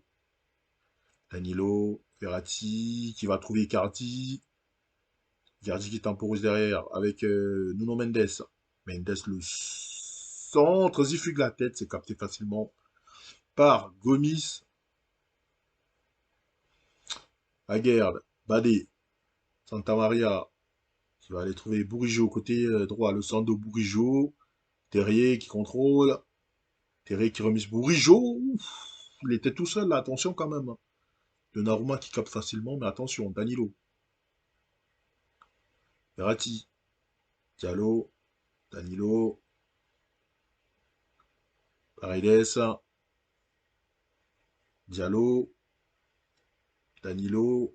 Danilo. Verratti. Qui va trouver Icardi. Icardi qui temporise derrière avec Nuno Mendes. Mendes le centre. Zifugue la tête. C'est capté facilement par Gomis. Aguerd. Badé. Santa Maria. Qui va aller trouver Bourigeau côté droit. Le centre de Bourigeau. Terrier qui contrôle. Terrier qui remise Bourigeau. Ouf, il était tout seul là, attention quand même. Donnarumma qui capte facilement, mais attention, Danilo. Verratti. Diallo. Danilo. Paredes. Diallo. Danilo.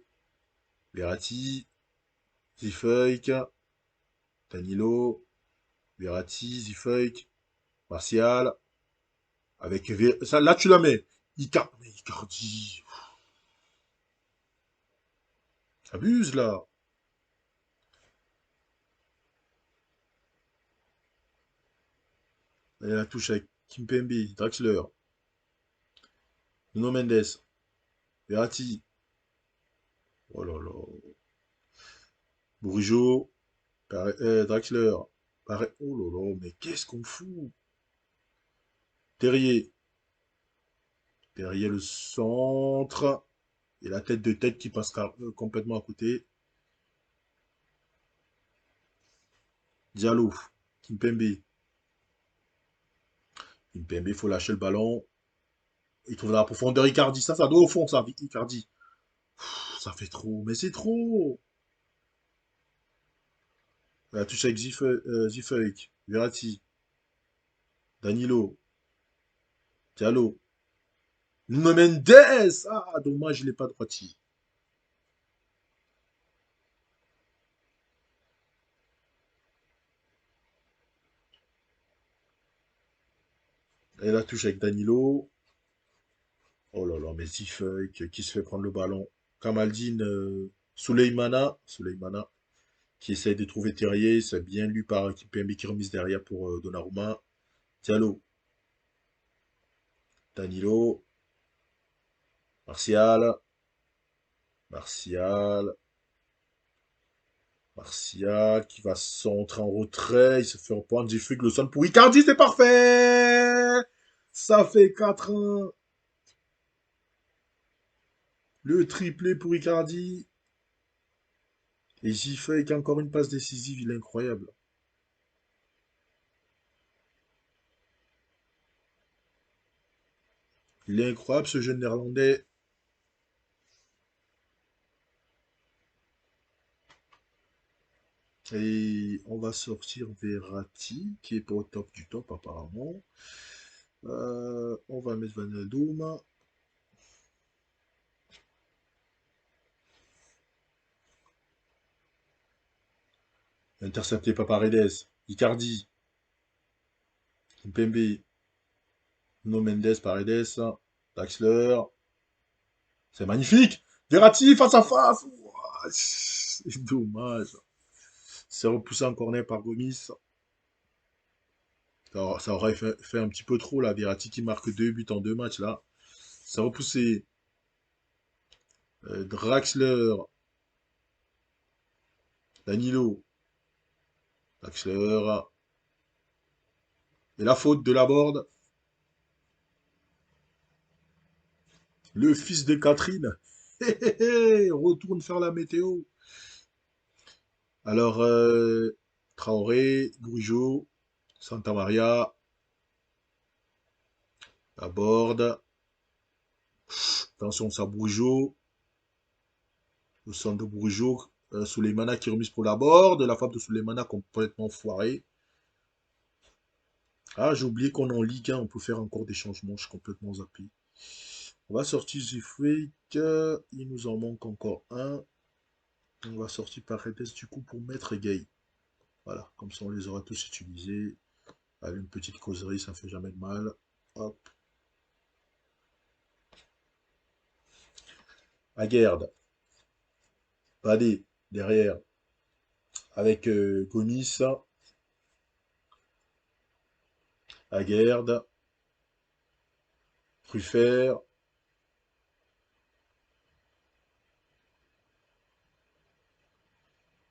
Verratti. Zifeuk. Danilo. Verratti. Zifeuk. Martial. Avec... Ça, là, tu la mets. Icardi. Abuse là. Elle la touche avec Kimpembe, Draxler, Nuno Mendes, Verratti. Oh là là. Bourigeau, Draxler. Oh là là, mais qu'est-ce qu'on fout? Terrier. Terrier le centre. Et la tête de tête qui passe complètement à côté. Diallo. Kimpembe. Kimpembe, il faut lâcher le ballon. Il trouve la profondeur Icardi. Ça doit au fond, ça, Icardi. Pff, ça fait trop, mais c'est trop. La touche avec Zifeuk, Verratti, Danilo, Diallo. Nuno Mendes! Ah, dommage, il n'est pas droitier. Et la touche avec Danilo. Oh là là, mais Zifeuk qui se fait prendre le ballon. Kamaldine Souleymana qui essaye de trouver Terrier. C'est bien lu par Kimpembe qui remise derrière pour Donnarumma. Diallo, Danilo, Martial, Martial, Martial qui va s'entrer en retrait. Il se fait reprendre Zifuk, le son pour Icardi, c'est parfait! Ça fait 4-1. Le triplé pour Icardi. Et Zifuk, encore une passe décisive, il est incroyable. Il est incroyable ce jeune néerlandais. Et on va sortir Verratti, qui est pas au top du top apparemment. On va mettre Van Wijnaldum. Intercepté par Paredes. Icardi. Kimpembe. No Mendes, Paredes. Draxler. C'est magnifique. Verratti face à face. Ouah, c'est dommage. C'est repoussé en corner par Gomis. Ça aurait fait un petit peu trop là. Verratti qui marque 2 buts en 2 matchs là. C'est repoussé. Draxler. Danilo. Draxler. Et la faute de la Borde. Le fils de Catherine. Retourne faire la météo. Alors, Traoré, Brujo, Santa Maria, la Borde. Attention, ça Brujo. Le centre de Brujo. Souleymana qui remise pour la Borde. La frappe de Souleymana complètement foirée. Ah, j'ai oublié qu'on est en Ligue 1. On peut faire encore des changements. Je suis complètement zappé. On va sortir Zifrik. Il nous en manque encore un. On va sortir Paredes du coup pour mettre Gay. Voilà, comme ça on les aura tous utilisés. Allez, une petite causerie, ça fait jamais de mal. Hop. Aguerd. Badé, derrière. Avec Gomis. Aguerd. Truffert.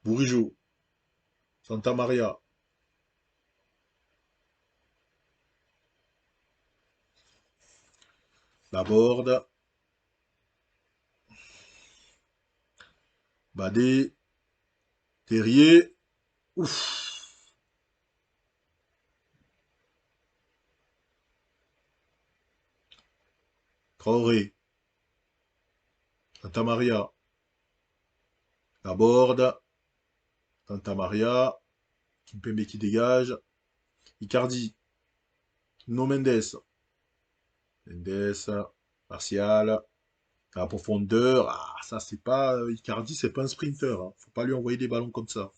Bourigeau. Santa Maria. Laborde. Badé. Terrier. Ouf. Traoré. Santa Maria. Laborde. Santa Maria. Kimpembe qui dégage. Icardi. No Mendes. Mendes. Martial. À la profondeur. Ah, ça, c'est pas. Icardi, c'est pas un sprinter, hein. Faut pas lui envoyer des ballons comme ça.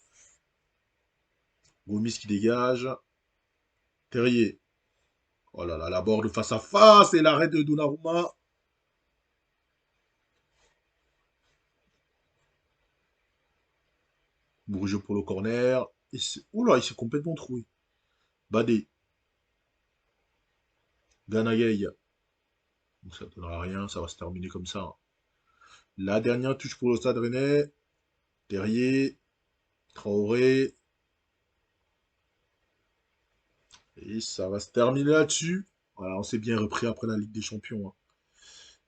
Gomis qui dégage. Terrier. Oh là là, la borde face à face et l'arrêt de Donnarumma. Bourigeau pour le corner. Oula, il s'est complètement troué. Badé. Ganagay. Ça ne donnera rien, ça va se terminer comme ça. La dernière touche pour le Stade Rennais. Terrier. Traoré. Et ça va se terminer là-dessus. Voilà, on s'est bien repris après la Ligue des Champions, hein.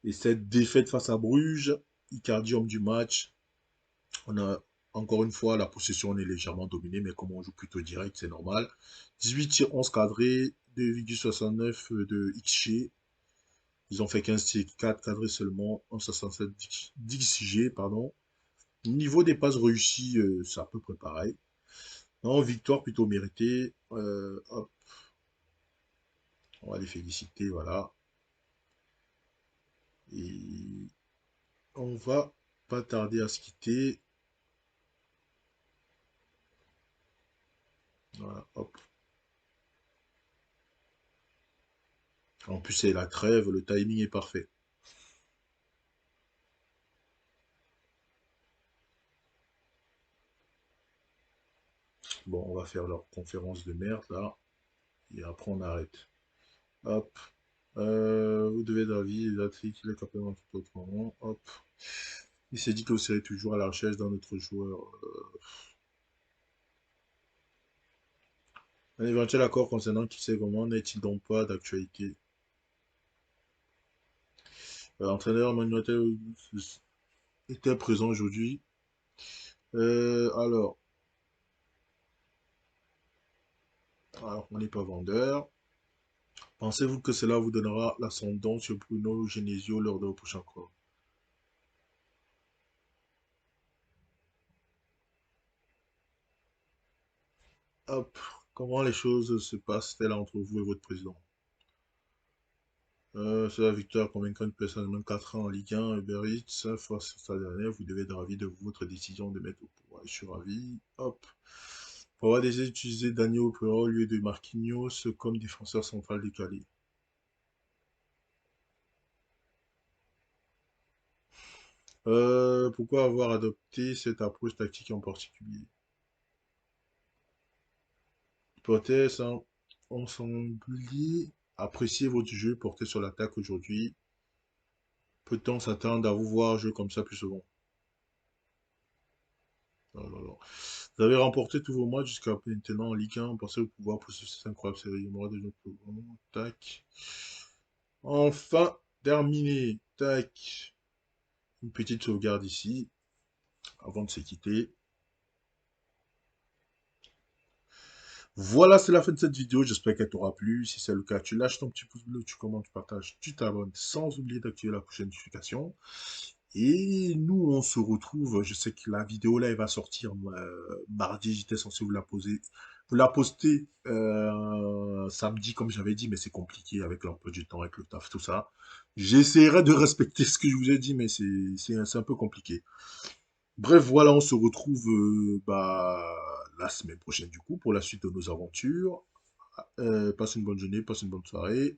Et cette défaite face à Bruges, Icardi homme du match. On a encore une fois la possession, on est légèrement dominé, mais comme on joue plutôt direct, c'est normal. 18 tirs 11 cadrés, 2,69 de XG. Ils ont fait 15 tirs, 4 cadrés seulement, 1,67 d'XG, pardon. Niveau des passes réussies, c'est à peu près pareil. Non, victoire plutôt méritée. Hop, on va les féliciter, voilà. Et on va pas tarder à se quitter. Voilà, hop. En plus, c'est la trêve, le timing est parfait. Bon, on va faire leur conférence de merde, là. Et après, on arrête. Hop. Vous devez d'avis, il a dit qu'il est capable en tout autre moment. Hop. Il s'est dit que vous serez toujours à la recherche d'un autre joueur. Un éventuel accord concernant qui sait comment n'est-il donc pas d'actualité? L'entraîneur Manuel était présent aujourd'hui. Alors, on n'est pas vendeur. Pensez-vous que cela vous donnera l'ascendant sur Bruno Genesio lors de vos prochains corps? Hop, comment les choses se passent-elles entre vous et votre président? C'est la victoire convaincante personne, même 4 ans en Ligue 1, Uber Eats, face à sa dernière, vous devez être ravi de votre décision de mettre au pouvoir. Je suis ravi. Hop. Pour avoir déjà utilisé Daniel Pereira au lieu de Marquinhos comme défenseur central décalé. Pourquoi avoir adopté cette approche tactique en particulier? Hypothèse, hein, on semblait apprécier votre jeu porté sur l'attaque aujourd'hui. Peut-on s'attendre à vous voir jouer comme ça plus souvent? Non, non, non. Vous avez remporté tous vos matchs jusqu'à maintenant en Ligue 1. Pensez pouvoir poursuivre cette incroyable série. Moi, de notre programme. Tac. Enfin, terminé. Tac. Une petite sauvegarde ici, avant de se quitter. Voilà, c'est la fin de cette vidéo. J'espère qu'elle t'aura plu. Si c'est le cas, tu lâches ton petit pouce bleu, tu commentes, tu partages, tu t'abonnes sans oublier d'activer la prochaine notification. Et nous, on se retrouve. Je sais que la vidéo là, elle va sortir mardi. J'étais censé vous la poster samedi, comme j'avais dit, mais c'est compliqué avec l'emploi du temps, avec le taf, tout ça. J'essaierai de respecter ce que je vous ai dit, mais c'est un peu compliqué. Bref, voilà, on se retrouve la semaine prochaine du coup pour la suite de nos aventures. Passe une bonne journée, passe une bonne soirée